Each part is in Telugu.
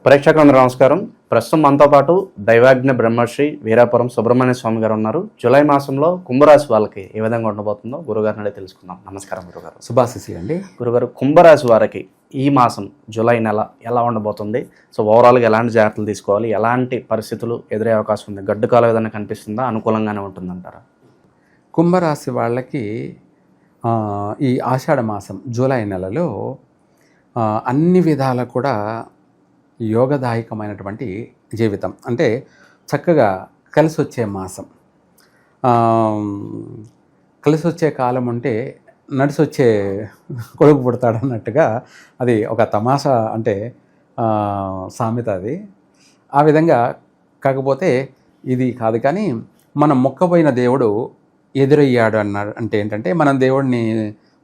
ప్రేక్షకులందరూ నమస్కారం. ప్రస్తుతం మనతో పాటు దైవాజ్ఞ బ్రహ్మశ్రీ వీరాపురం సుబ్రహ్మణ్య స్వామి గారు ఉన్నారు. జూలై మాసంలో కుంభరాశి వాళ్ళకి ఏ విధంగా ఉండబోతుందో గురుగారిని అడిగి తెలుసుకుందాం. నమస్కారం గురుగారు. శుభాశిస్సులు అండి. గురుగారు, కుంభరాశి వారికి ఈ మాసం జూలై నెల ఎలా ఉండబోతుంది? సో ఓవరాల్గా ఎలాంటి జాగ్రత్తలు తీసుకోవాలి, ఎలాంటి పరిస్థితులు ఎదురయ్యే అవకాశం ఉంది? గడ్డు కాలం ఏదైనా కనిపిస్తుందా, అనుకూలంగానే ఉంటుందంటారా? కుంభరాశి వాళ్ళకి ఈ ఆషాఢ మాసం జూలై నెలలో అన్ని విధాల కూడా యోగదాయకమైనటువంటి జీవితం, అంటే చక్కగా కలిసి వచ్చే మాసం. కలిసి వచ్చే కాలం ఉంటే నడిచి వచ్చే కొడుకు పుడతాడన్నట్టుగా అది ఒక తమాషా, అంటే సామెత అది. ఆ విధంగా కాకపోతే ఇది కాదు, కానీ మనం మొక్కబోయిన దేవుడు ఎదురయ్యాడు అన్నాడు. అంటే ఏంటంటే మనం దేవుడిని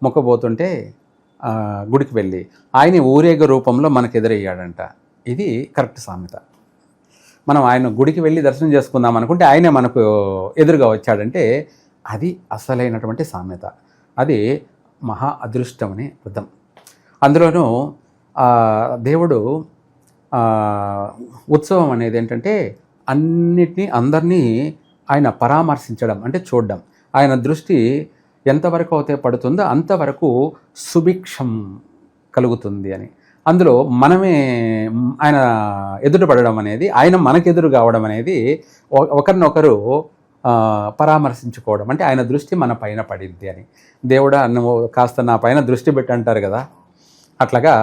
మొక్కబోతుంటే గుడికి వెళ్ళి ఆయన ఊరేగ రూపంలో మనకు ఎదురయ్యాడంట. ఇది కరెక్ట్ సామెత. మనం ఆయన గుడికి వెళ్ళి దర్శనం చేసుకుందాం అనుకుంటే ఆయనే మనకు ఎదురుగా వచ్చాడంటే అది అసలైనటువంటి సామెత. అది మహా అదృష్టం అని అర్థం. అందులోనూ దేవుడు ఉత్సవం అనేది ఏంటంటే అందరినీ ఆయన పరామర్శించడం, అంటే చూడడం. ఆయన దృష్టి ఎంతవరకు అయితే పడుతుందో అంతవరకు సుభిక్షం కలుగుతుంది అని. అందులో మనమే ఆయన ఎదురు పడడం అనేది, ఆయన మనకెదురు కావడం అనేది, ఒకరినొకరు పరామర్శించుకోవడం, అంటే ఆయన దృష్టి మన పైన పడిద్ది అని. దేవుడా నువ్వు కాస్త నా పైన దృష్టి పెట్టి అంటారు కదా, అట్లాగా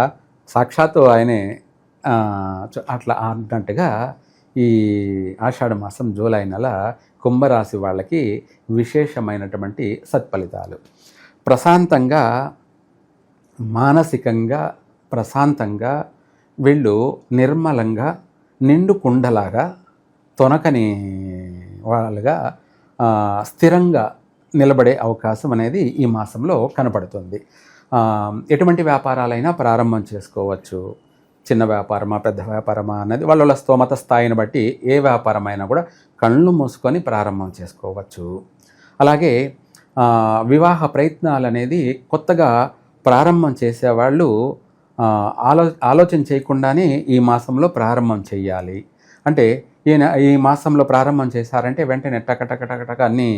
సాక్షాత్తు ఆయనే అట్లా అన్నట్టుగా ఈ ఆషాఢ మాసం జూలై నెల కుంభరాశి వాళ్ళకి విశేషమైనటువంటి సత్ఫలితాలు. ప్రశాంతంగా, మానసికంగా ప్రశాంతంగా వీళ్ళు నిర్మలంగా నిండు కుండలాగా తొనకని వాళ్ళుగా స్థిరంగా నిలబడే అవకాశం అనేది ఈ మాసంలో కనపడుతుంది. ఎటువంటి వ్యాపారాలైనా ప్రారంభం చేసుకోవచ్చు. చిన్న వ్యాపారమా పెద్ద వ్యాపారమా అన్నది వాళ్ళ స్తోమత స్థాయిని బట్టి ఏ వ్యాపారమైనా కూడా కళ్ళు మూసుకొని ప్రారంభం చేసుకోవచ్చు. అలాగే వివాహ ప్రయత్నాలు అనేది కొత్తగా ప్రారంభం చేసేవాళ్ళు ఆలోచన చేయకుండానే ఈ మాసంలో ప్రారంభం చేయాలి. అంటే ఈ మాసంలో ప్రారంభం చేశారంటే వెంటనే టక అన్నీ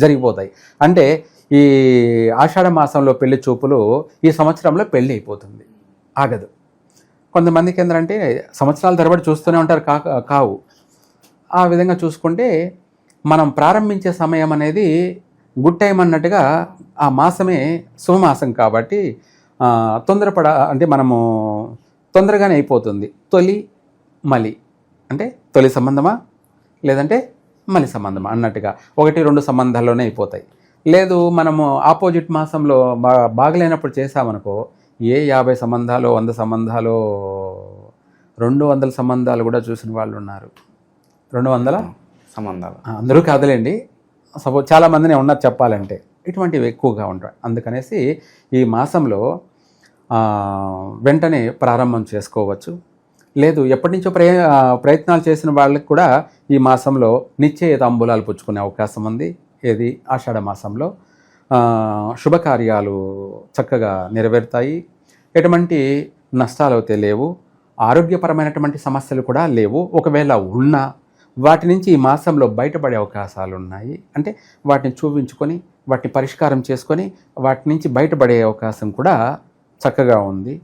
జరిగిపోతాయి. అంటే ఈ ఆషాఢ మాసంలో పెళ్లి చూపులు ఈ సంవత్సరంలో పెళ్ళి అయిపోతుంది, ఆగదు. కొంతమందికి ఏంటంటే సంవత్సరాల తరబడి చూస్తూనే ఉంటారు, కావు. ఆ విధంగా చూసుకుంటే మనం ప్రారంభించే సమయం అనేది గుడ్ టైం అన్నట్టుగా ఆ మాసమే శుభమాసం కాబట్టి అంటే మనము తొందరగానే అయిపోతుంది. తొలి మలి అంటే తొలి సంబంధమా లేదంటే మలి సంబంధమా అన్నట్టుగా 1-2 సంబంధాల్లోనే అయిపోతాయి. లేదు మనము ఆపోజిట్ మాసంలో బాగలేనప్పుడు చేసామనుకో, ఏ 50 సంబంధాలు 100 సంబంధాలు 200 సంబంధాలు కూడా చూసిన వాళ్ళు ఉన్నారు. 200 సంబంధాలు అందరూ కాదులేండి, చాలామందినే ఉన్నారు చెప్పాలంటే. ఇటువంటివి ఎక్కువగా ఉంటాయి. అందుకనేసి ఈ మాసంలో వెంటనే ప్రారంభం చేసుకోవచ్చు. లేదు ఎప్పటి నుంచో ప్రయత్నాలు చేసిన వాళ్ళకి కూడా ఈ మాసంలో నిశ్చయ తాంబూలాలు పుచ్చుకునే అవకాశం ఉంది. ఏది ఆషాఢ మాసంలో శుభకార్యాలు చక్కగా నెరవేరుతాయి. ఎటువంటి నష్టాలు అయితే లేవు. ఆరోగ్యపరమైనటువంటి సమస్యలు కూడా లేవు. ఒకవేళ ఉన్నా వాటి నుంచి ఈ మాసంలో బయటపడే అవకాశాలు ఉన్నాయి. అంటే వాటిని చూపించుకొని వాటిని పరిష్కారం చేసుకొని వాటి నుంచి బయటపడే అవకాశం కూడా చక్కగా ఉంది.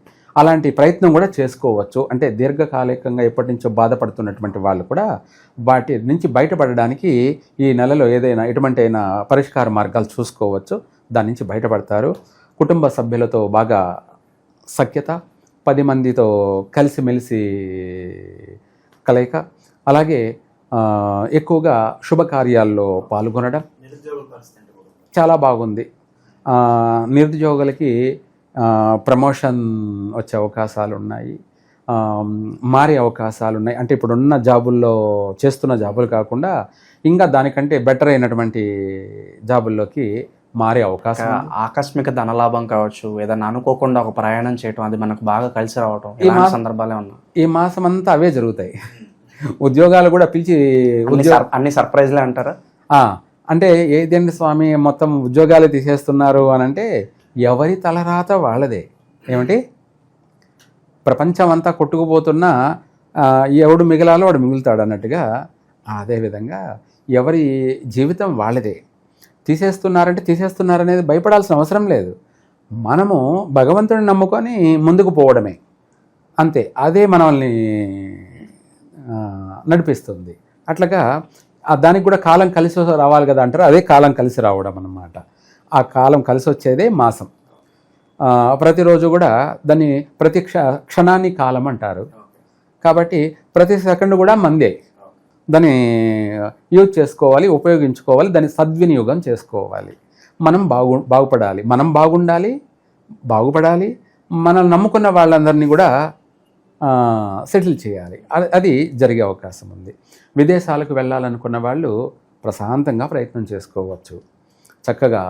అలాంటి ప్రయత్నం కూడా చేసుకోవచ్చు. అంటే దీర్ఘకాలికంగా ఎప్పటి నుంచో బాధపడుతున్నటువంటి వాళ్ళు కూడా వాటి నుంచి బయటపడడానికి ఈ నెలలో ఎటువంటి అయినా పరిష్కార మార్గాలు చూసుకోవచ్చు. దాని నుంచి బయటపడతారు. కుటుంబ సభ్యులతో బాగా సఖ్యత, 10 మందితో కలిసిమెలిసి కలయిక, అలాగే ఎక్కువగా శుభకార్యాల్లో పాల్గొనడం చాలా బాగుంది. నిరుద్యోగులకి ప్రమోషన్ వచ్చే అవకాశాలు ఉన్నాయి, మారే అవకాశాలు ఉన్నాయి. అంటే ఇప్పుడున్న జాబుల్లో చేస్తున్న జాబులు కాకుండా ఇంకా దానికంటే బెటర్ అయినటువంటి జాబుల్లోకి మారే అవకాశం. ఆకస్మిక ధనలాభం కావచ్చు, ఏదైనా అనుకోకుండా ఒక ప్రయాణం చేయటం, అది మనకు బాగా కలిసి రావటం, సందర్భాలే ఉన్నాయి. ఈ మాసం అంతా అవే జరుగుతాయి. ఉద్యోగాలు కూడా పిలిచి అన్ని సర్ప్రైజ్లే అంటారా? అంటే ఏదండి స్వామి మొత్తం ఉద్యోగాలు తీసేస్తున్నారు అని అంటే ఎవరి తలరాత వాళ్ళదే. ఏమిటి ప్రపంచం అంతా కొట్టుకుపోతున్నా ఎవడు మిగలాలో వాడు మిగులుతాడు అన్నట్టుగా, అదేవిధంగా ఎవరి జీవితం వాళ్ళదే. తీసేస్తున్నారంటే తీసేస్తున్నారనేది భయపడాల్సిన అవసరం లేదు. మనము భగవంతుడిని నమ్ముకొని ముందుకు పోవడమే, అంతే. అదే మనల్ని నడిపిస్తుంది. అట్లాగా దానికి కూడా కాలం కలిసి రావాలి కదా అంటారు, అదే కాలం కలిసి రావడం అన్నమాట. ఆ కాలం కలిసి వచ్చేదే మాసం. ప్రతిరోజు కూడా దాన్ని ప్రతి క్షణాన్ని కాలం అంటారు. కాబట్టి ప్రతి సెకండ్ కూడా మందే. దాన్ని యూజ్ చేసుకోవాలి, ఉపయోగించుకోవాలి, దాన్ని సద్వినియోగం చేసుకోవాలి. మనం బాగుపడాలి, మనం బాగుపడాలి, మనల్ని నమ్ముకున్న వాళ్ళందరినీ కూడా సెటిల్ చేయాలి. అది జరిగే అవకాశం ఉంది. విదేశాలకు వెళ్ళాలనుకున్న వాళ్ళు ప్రశాంతంగా ప్రయత్నం చేసుకోవచ్చు. చక్కగా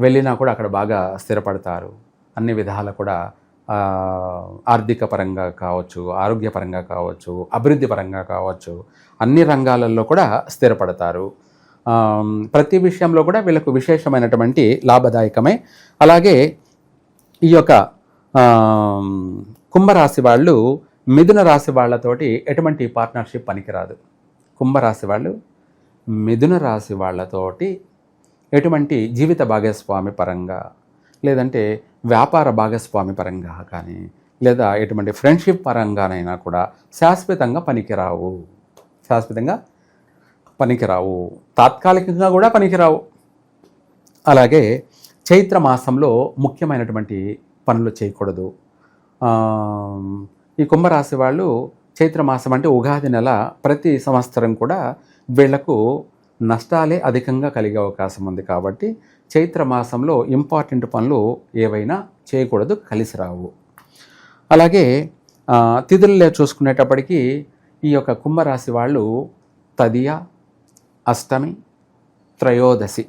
వెళ్ళినా కూడా అక్కడ బాగా స్థిరపడతారు. అన్ని విధాలు కూడా ఆర్థిక పరంగా కావచ్చు, ఆరోగ్యపరంగా కావచ్చు, అభివృద్ధి పరంగా కావచ్చు, అన్ని రంగాలలో కూడా స్థిరపడతారు. ప్రతి విషయంలో కూడా వీళ్ళకు విశేషమైనటువంటి లాభదాయకమే. అలాగే ఈ యొక్క కుంభరాశి వాళ్ళు మిథున రాశి వాళ్ళతోటి ఎటువంటి పార్ట్నర్షిప్ పనికిరాదు. కుంభరాశి వాళ్ళు మిథున రాశి వాళ్ళతోటి ఎటువంటి జీవిత భాగస్వామి పరంగా, లేదంటే వ్యాపార భాగస్వామి పరంగా కానీ, లేదా ఎటువంటి ఫ్రెండ్షిప్ పరంగానైనా కూడా శాశ్వతంగా పనికిరావు, తాత్కాలికంగా కూడా పనికిరావు. అలాగే చైత్ర మాసంలో ముఖ్యమైనటువంటి పనులు చేయకూడదు. ఈ కుంభరాశి వాళ్ళు చైత్రమాసం అంటే ఉగాది నెల ప్రతి సంవత్సరం కూడా వీళ్లకు నష్టాలే అధికంగా కలిగే అవకాశం ఉంది. కాబట్టి చైత్రమాసంలో ఇంపార్టెంట్ పనులు ఏవైనా చేయకూడదు, కలిసి రావు. అలాగే తిథుల్లో చూసుకునేటప్పటికీ ఈ యొక్క కుంభరాశి వాళ్ళు తదియ, అష్టమి, త్రయోదశి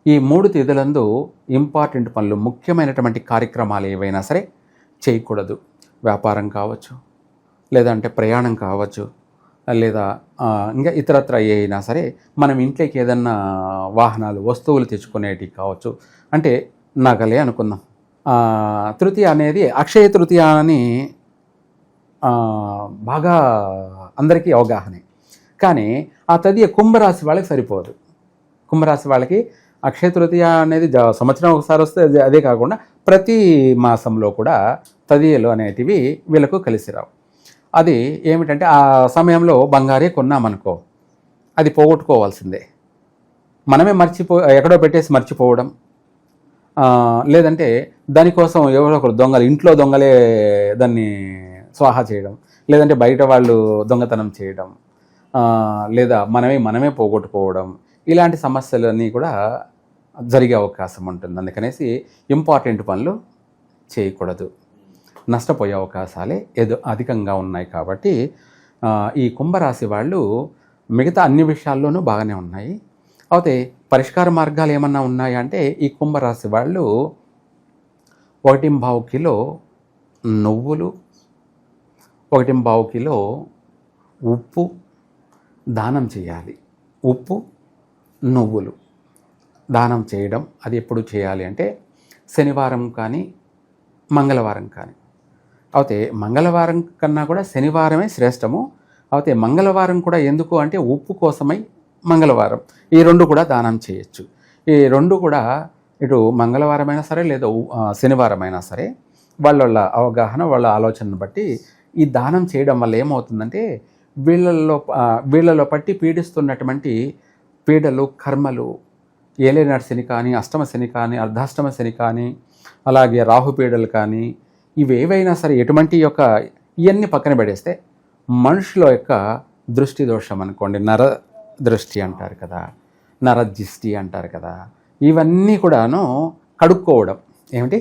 ఈ 3 తిథులందు ఇంపార్టెంట్ పనులు, ముఖ్యమైనటువంటి కార్యక్రమాలు ఏవైనా సరే చేయకూడదు. వ్యాపారం కావచ్చు, లేదంటే ప్రయాణం కావచ్చు, లేదా ఇంకా ఇతరత్ర ఏ అయినా సరే, మనం ఇంట్లోకి ఏదన్నా వాహనాలు, వస్తువులు తెచ్చుకునేటివి కావచ్చు. అంటే నగలే అనుకుందాం. తృతీయ అనేది అక్షయ తృతీయ అని బాగా అందరికీ అవగాహనే. కానీ ఆ తదియ కుంభరాశి వాళ్ళకి సరిపోదు. కుంభరాశి వాళ్ళకి అక్షయ తృతీయ అనేది సంవత్సరం ఒకసారి వస్తే అదే కాకుండా ప్రతి మాసంలో కూడా తదియలు అనేటివి వీళ్ళకు కలిసి రావు. అది ఏమిటంటే ఆ సమయంలో బంగారే కొన్నామనుకో, అది పోగొట్టుకోవాల్సిందే. మనమే ఎక్కడో పెట్టేసి మర్చిపోవడం, లేదంటే దానికోసం ఎవరో ఒకరు దొంగలు, ఇంట్లో దొంగలే దాన్ని స్వాహా చేయడం, లేదంటే బయట వాళ్ళు దొంగతనం చేయడం, లేదా మనమే పోగొట్టుకోవడం, ఇలాంటి సమస్యలన్నీ కూడా జరిగే అవకాశం ఉంటుంది. అందుకనేసి ఇంపార్టెంట్ పనులు చేయకూడదు, నష్టపోయే అవకాశాలే అధికంగా ఉన్నాయి. కాబట్టి ఈ కుంభరాశి వాళ్ళు మిగతా అన్ని విషయాల్లోనూ బాగానే ఉన్నాయి. అయితే పరిష్కార మార్గాలు ఏమన్నా ఉన్నాయా అంటే, ఈ కుంభరాశి వాళ్ళు 1.25 కిలో నువ్వులు, 1.25 కిలో ఉప్పు దానం చేయాలి. ఉప్పు, నువ్వులు దానం చేయడం, అది ఎప్పుడు చేయాలి అంటే శనివారం కానీ మంగళవారం కానీ. అయితే మంగళవారం కన్నా కూడా శనివారమే శ్రేష్టము. అయితే మంగళవారం కూడా ఎందుకు అంటే ఉప్పు కోసమై మంగళవారం, ఈ 2 కూడా దానం చేయొచ్చు. ఈ 2 కూడా ఇటు మంగళవారమైనా సరే లేదా శనివారం అయినా సరే, వాళ్ళ అవగాహన, వాళ్ళ ఆలోచనను బట్టి ఈ దానం చేయడం వల్ల ఏమవుతుందంటే వీళ్ళలో పట్టి పీడిస్తున్నటువంటి పీడలు, కర్మలు, ఏలేనాటి శని కానీ, అష్టమ శని కానీ, అర్ధాష్టమ శని కానీ, అలాగే రాహుపీడలు కానీ, ఇవేవైనా సరే ఎటువంటి యొక్క ఇవన్నీ పక్కన పెడేస్తే మనుషుల యొక్క దృష్టి దోషం అనుకోండి, నర దృష్టి అంటారు కదా, నరజిష్టి అంటారు కదా, ఇవన్నీ కూడాను కడుక్కోవడం. ఏమిటి,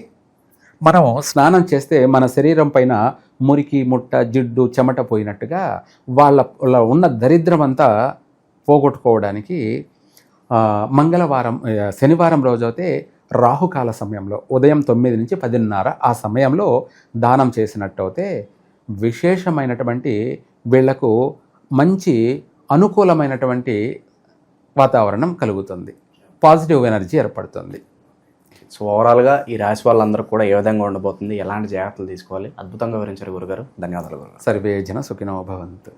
మనం స్నానం చేస్తే మన శరీరం పైన మురికి, ముట్ట, జిడ్డు, చెమట పోయినట్టుగా వాళ్ళ ఉన్న దరిద్రం అంతా పోగొట్టుకోవడానికి శనివారం రోజైతే రాహుకాల సమయంలో ఉదయం 9 నుంచి 10:30 ఆ సమయంలో దానం చేసినట్టయితే విశేషమైనటువంటి వీళ్లకు మంచి అనుకూలమైనటువంటి వాతావరణం కలుగుతుంది, పాజిటివ్ ఎనర్జీ ఏర్పడుతుంది. సో ఓవరాల్గా ఈ రాశి వాళ్ళందరూ కూడా ఏ విధంగా ఉండబోతుంది, ఎలాంటి జాగ్రత్తలు తీసుకోవాలి, అద్భుతంగా వివరించారు గురుగారు. ధన్యవాదాలు గురుగారు. సర్వే జన సుఖినో భవంతు.